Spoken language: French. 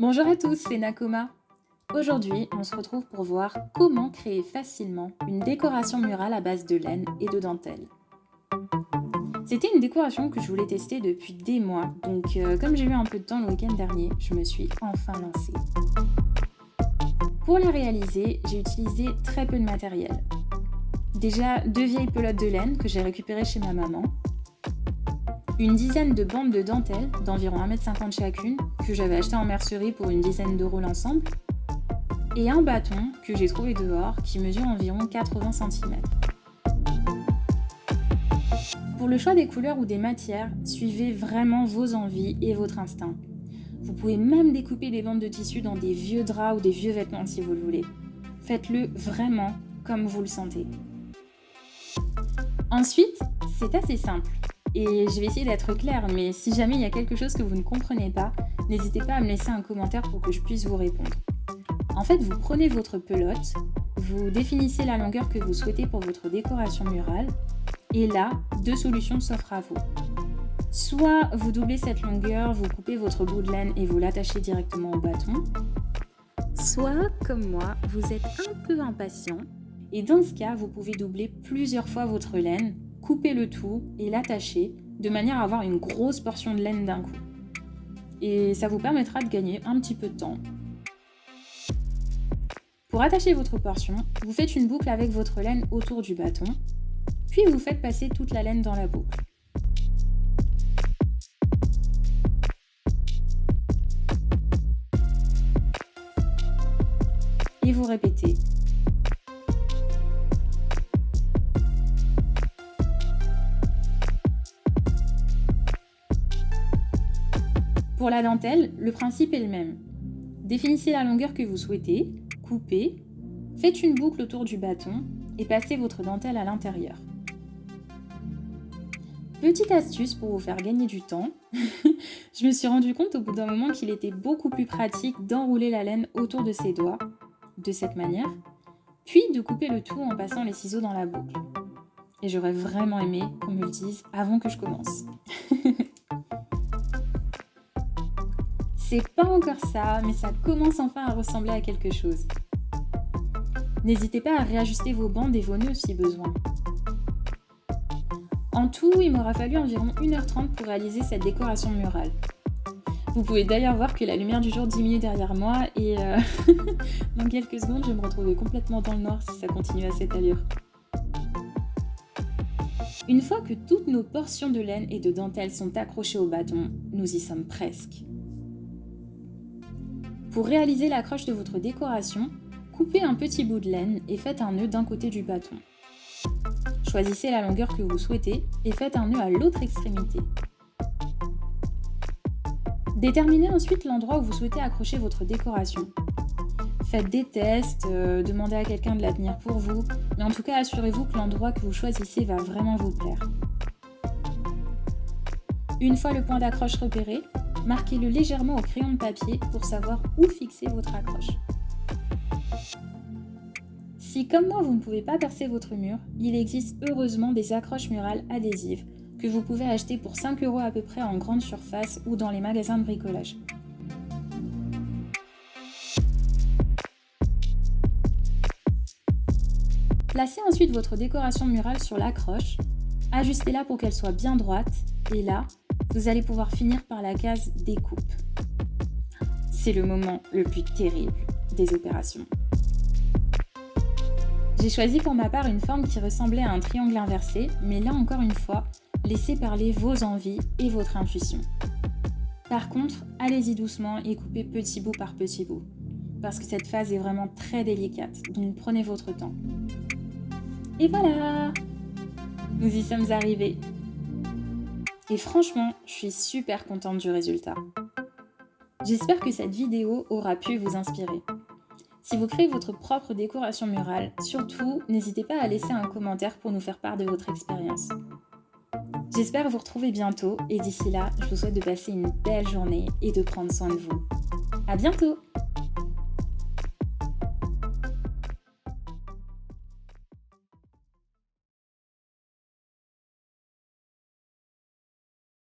Bonjour à tous, c'est Nakoma. Aujourd'hui, on se retrouve pour voir comment créer facilement une décoration murale à base de laine et de dentelle. C'était une décoration que je voulais tester depuis des mois, donc comme j'ai eu un peu de temps le week-end dernier, je me suis enfin lancée. Pour la réaliser, j'ai utilisé très peu de matériel. Déjà 2 vieilles pelotes de laine que j'ai récupérées chez ma maman, une dizaine de bandes de dentelle d'environ 1,50 m chacune que j'avais acheté en mercerie pour une dizaine d'euros l'ensemble, et un bâton que j'ai trouvé dehors qui mesure environ 80 cm. Pour le choix des couleurs ou des matières, suivez vraiment vos envies et votre instinct. Vous pouvez même découper des bandes de tissu dans des vieux draps ou des vieux vêtements si vous le voulez. Faites-le vraiment comme vous le sentez. Ensuite, c'est assez simple. Et je vais essayer d'être claire, mais si jamais il y a quelque chose que vous ne comprenez pas, n'hésitez pas à me laisser un commentaire pour que je puisse vous répondre. En fait, vous prenez votre pelote, vous définissez la longueur que vous souhaitez pour votre décoration murale, et là, 2 solutions s'offrent à vous. Soit vous doublez cette longueur, vous coupez votre bout de laine et vous l'attachez directement au bâton, soit, comme moi, vous êtes un peu impatient, et dans ce cas, vous pouvez doubler plusieurs fois votre laine, couper le tout et l'attacher de manière à avoir une grosse portion de laine d'un coup. Et ça vous permettra de gagner un petit peu de temps. Pour attacher votre portion, vous faites une boucle avec votre laine autour du bâton, puis vous faites passer toute la laine dans la boucle. Et vous répétez. Pour la dentelle, le principe est le même. Définissez la longueur que vous souhaitez, coupez, faites une boucle autour du bâton et passez votre dentelle à l'intérieur. Petite astuce pour vous faire gagner du temps, je me suis rendu compte au bout d'un moment qu'il était beaucoup plus pratique d'enrouler la laine autour de ses doigts, de cette manière, puis de couper le tout en passant les ciseaux dans la boucle. Et j'aurais vraiment aimé qu'on me le dise avant que je commence. C'est pas encore ça, mais ça commence enfin à ressembler à quelque chose. N'hésitez pas à réajuster vos bandes et vos nœuds si besoin. En tout, il m'aura fallu environ 1h30 pour réaliser cette décoration murale. Vous pouvez d'ailleurs voir que la lumière du jour diminue derrière moi et dans quelques secondes, je vais me retrouver complètement dans le noir si ça continue à cette allure. Une fois que toutes nos portions de laine et de dentelle sont accrochées au bâton, nous y sommes presque. Pour réaliser l'accroche de votre décoration, coupez un petit bout de laine et faites un nœud d'un côté du bâton. Choisissez la longueur que vous souhaitez et faites un nœud à l'autre extrémité. Déterminez ensuite l'endroit où vous souhaitez accrocher votre décoration. Faites des tests, demandez à quelqu'un de la tenir pour vous, mais en tout cas assurez-vous que l'endroit que vous choisissez va vraiment vous plaire. Une fois le point d'accroche repéré, marquez-le légèrement au crayon de papier pour savoir où fixer votre accroche. Si comme moi vous ne pouvez pas percer votre mur, il existe heureusement des accroches murales adhésives que vous pouvez acheter pour 5 € à peu près en grande surface ou dans les magasins de bricolage. Placez ensuite votre décoration murale sur l'accroche, ajustez-la pour qu'elle soit bien droite et là, vous allez pouvoir finir par la case découpe. C'est le moment le plus terrible des opérations. J'ai choisi pour ma part une forme qui ressemblait à un triangle inversé, mais là encore une fois, laissez parler vos envies et votre intuition. Par contre, allez-y doucement et coupez petit bout par petit bout, parce que cette phase est vraiment très délicate, donc prenez votre temps. Et voilà! Nous y sommes arrivés. Et franchement, je suis super contente du résultat. J'espère que cette vidéo aura pu vous inspirer. Si vous créez votre propre décoration murale, surtout, n'hésitez pas à laisser un commentaire pour nous faire part de votre expérience. J'espère vous retrouver bientôt et d'ici là, je vous souhaite de passer une belle journée et de prendre soin de vous. À bientôt!